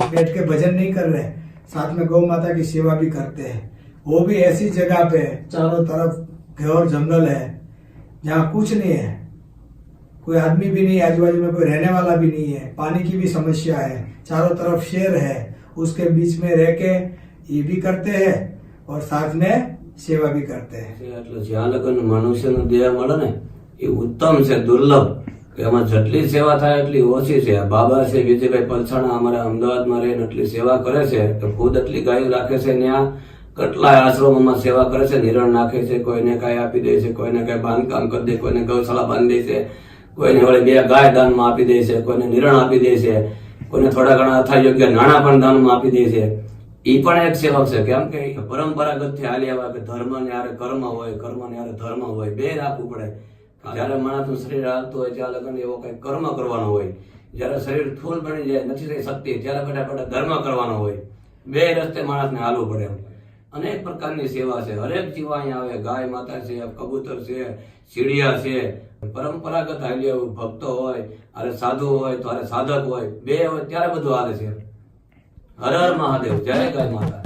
बैठ के भजन नहीं कर रहे, साथ में गौ माता की सेवा भी करते हैं। वो भी ऐसी जगह पे चारों तरफ घोर जंगल है जहाँ कुछ नहीं है, कोई आदमी भी नहीं, आजू बाजू में कोई रहने वाला भी नहीं है, पानी की भी समस्या है, चारों तरफ शेर है, उसके बीच में रह के ये भी करते हैं और साथ में सेवा भी करते हैं। એટલે જ્યાં લગન મનુષ્યનો દેહ મળે ને એ ઉત્તમ છે, દુર્લભ, કે એમાં જેટલી સેવા થાય એટલી ઓછી છે। બાબા છે વિજયભાઈ પલસાણા અમારા અમદાવાદમાં રહીને એટલી સેવા કરે છે કે ખુદ એટલી ગાયો રાખે છે, ત્યાં કેટલાય આશ્રમોમાં સેવા કરે છે, નિરણ નાખે છે, કોઈને કાંઈ આપી દે છે, કોઈને કાંઈ બાંધકામ કરી દે, કોઈને ગૌશાળા બાંધી દે છે, કોઈને વળી 2 ગાય દાનમાં આપી દે છે, કોઈને નિરણ આપી દે છે, કોઈને થોડા ઘણા અથાયોગ્ય નાણાં પણ દાનમાં આપી દે છે। એ પણ એક સેવક છે, કેમ કે પરંપરાગત થી હાલી આવ્યા કે ધર્મ ને હારે કર્મ હોય, કર્મ ને હારે ધર્મ હોય, બે રાખવું પડે। જયારે માણસનું શરીર હાલતું હોય ત્યાં લગન એવો કઈ કર્મ કરવાનો હોય, જયારે શરીર થૂલ બની જાય નથી થઈ શક્તિ ત્યારે ફટાફટ ધર્મ કરવાનો હોય, બે રસ્તે માણસને હાલવું પડે। અનેક પ્રકારની સેવા છે, હરેક જીવ અહીંયા આવે, ગાય માતા છે, કબૂતર છે, ચીડિયા છે, પરંપરાગત હાલ્યા ભક્તો હોય, અરે સાધુ હોય તો અરે સાધક હોય, બે હોય ત્યારે બધું હાલે છે। હર હર મહાદેવ, જય ગાય માતા।